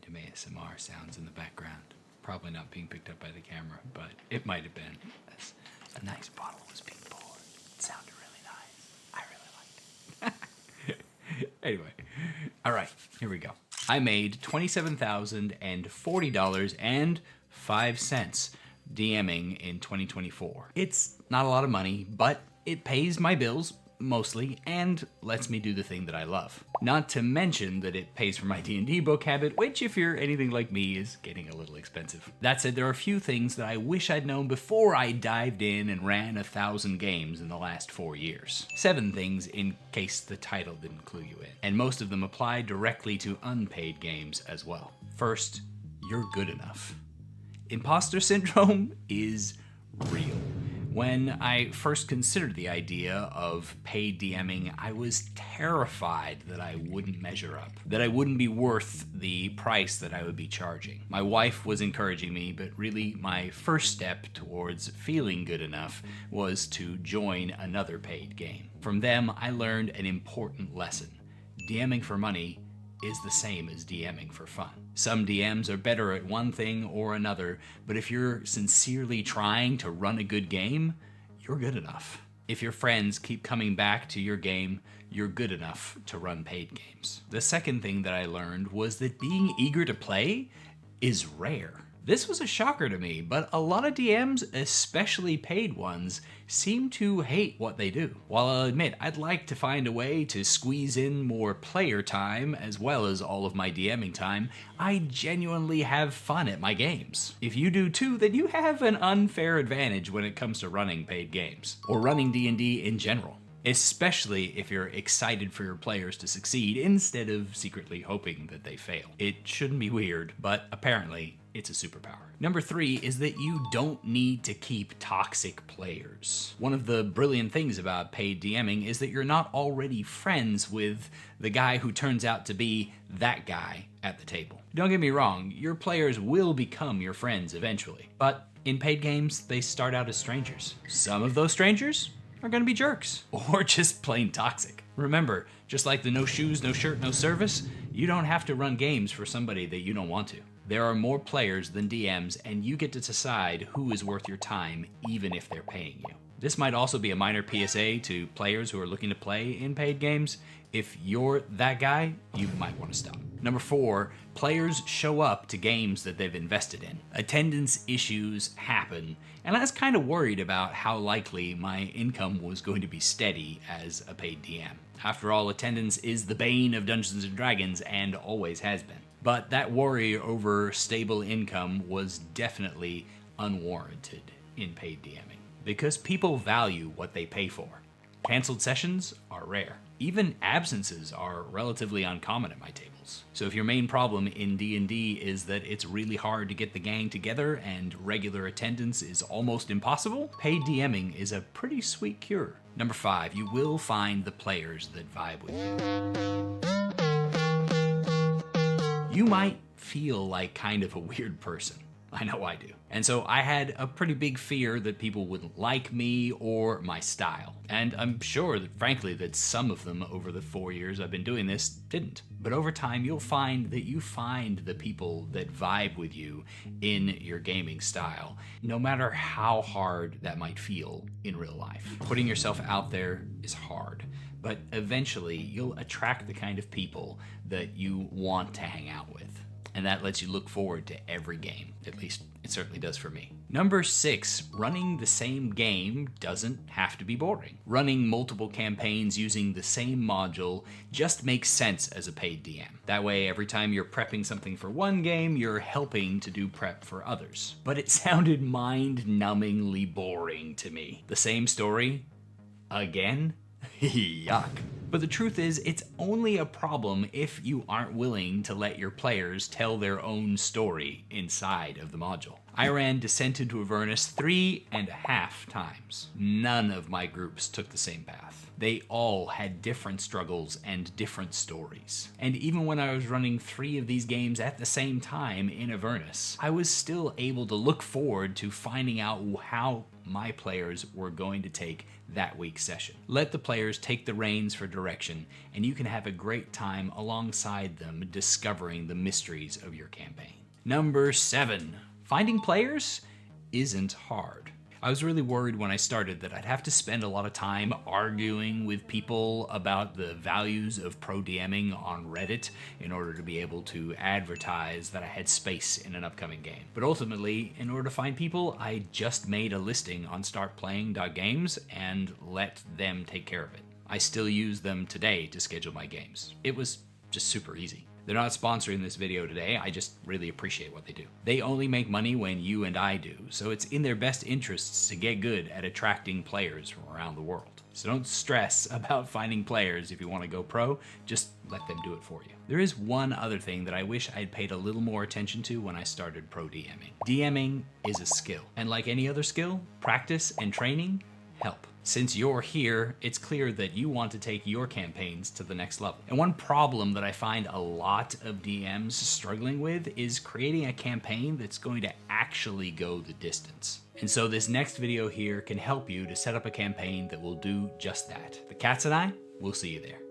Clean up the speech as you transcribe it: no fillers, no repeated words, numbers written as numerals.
random ASMR sounds in the background. Probably not being picked up by the camera, but it might have been. As a nice bottle was being poured. It sounded really nice. I really liked it. Anyway, all right, here we go. I made $27,040.05 DMing in 2024. It's not a lot of money, but it pays my bills, mostly, and lets me do the thing that I love. Not to mention that it pays for my D&D book habit, which, if you're anything like me, is getting a little expensive. That said, there are a few things that I wish I'd known before I dived in and ran 1,000 games in the last 4 years. 7 things in case the title didn't clue you in. And most of them apply directly to unpaid games as well. First, you're good enough. Imposter syndrome is real. When I first considered the idea of paid DMing, I was terrified that I wouldn't measure up, that I wouldn't be worth the price that I would be charging. My wife was encouraging me, but really my first step towards feeling good enough was to join another paid game. From them, I learned an important lesson. DMing for money is the same as DMing for fun. Some DMs are better at one thing or another, but if you're sincerely trying to run a good game, you're good enough. If your friends keep coming back to your game, you're good enough to run paid games. The second thing that I learned was that being eager to play is rare. This was a shocker to me, but a lot of DMs, especially paid ones, seem to hate what they do. While I'll admit I'd like to find a way to squeeze in more player time as well as all of my DMing time, I genuinely have fun at my games. If you do too, then you have an unfair advantage when it comes to running paid games, or running D&D in general. Especially if you're excited for your players to succeed instead of secretly hoping that they fail. It shouldn't be weird, but apparently it's a superpower. Number 3 is that you don't need to keep toxic players. One of the brilliant things about paid DMing is that you're not already friends with the guy who turns out to be that guy at the table. Don't get me wrong, your players will become your friends eventually, but in paid games, they start out as strangers. Some of those strangers are gonna be jerks, or just plain toxic. Remember, just like the no shoes, no shirt, no service, you don't have to run games for somebody that you don't want to. There are more players than DMs, and you get to decide who is worth your time, even if they're paying you. This might also be a minor PSA to players who are looking to play in paid games. If you're that guy, you might want to stop. Number 4, players show up to games that they've invested in. Attendance issues happen, and I was kind of worried about how likely my income was going to be steady as a paid DM. After all, attendance is the bane of Dungeons & Dragons and always has been. But that worry over stable income was definitely unwarranted in paid DMing, because people value what they pay for. Canceled sessions are rare. Even absences are relatively uncommon at my tables. So if your main problem in D&D is that it's really hard to get the gang together and regular attendance is almost impossible, paid DMing is a pretty sweet cure. Number 5, you will find the players that vibe with you. You might feel like kind of a weird person. I know I do. And so I had a pretty big fear that people wouldn't like me or my style. And I'm sure that, frankly, that some of them over the 4 years I've been doing this didn't. But over time, you'll find that you find the people that vibe with you in your gaming style, no matter how hard that might feel in real life. Putting yourself out there is hard, but eventually you'll attract the kind of people that you want to hang out with. And that lets you look forward to every game. At least it certainly does for me. Number 6, running the same game doesn't have to be boring. Running multiple campaigns using the same module just makes sense as a paid DM. That way, every time you're prepping something for one game, you're helping to do prep for others. But it sounded mind-numbingly boring to me. The same story? Again? Yuck. But the truth is, it's only a problem if you aren't willing to let your players tell their own story inside of the module. I ran Descent into Avernus 3.5 times. None of my groups took the same path. They all had different struggles and different stories. And even when I was running 3 of these games at the same time in Avernus, I was still able to look forward to finding out how my players were going to take that week's session. Let the players take the reins for direction, and you can have a great time alongside them discovering the mysteries of your campaign. Number 7. Finding players isn't hard. I was really worried when I started that I'd have to spend a lot of time arguing with people about the values of pro DMing on Reddit in order to be able to advertise that I had space in an upcoming game. But ultimately, in order to find people, I just made a listing on startplaying.games and let them take care of it. I still use them today to schedule my games. It was just super easy. They're not sponsoring this video today, I just really appreciate what they do. They only make money when you and I do, so it's in their best interests to get good at attracting players from around the world. So don't stress about finding players if you want to go pro, just let them do it for you. There is one other thing that I wish I'd paid a little more attention to when I started pro DMing. DMing is a skill, and like any other skill, practice and training help. Since you're here, it's clear that you want to take your campaigns to the next level. And one problem that I find a lot of DMs struggling with is creating a campaign that's going to actually go the distance. And so this next video here can help you to set up a campaign that will do just that. The cats and I will see you there.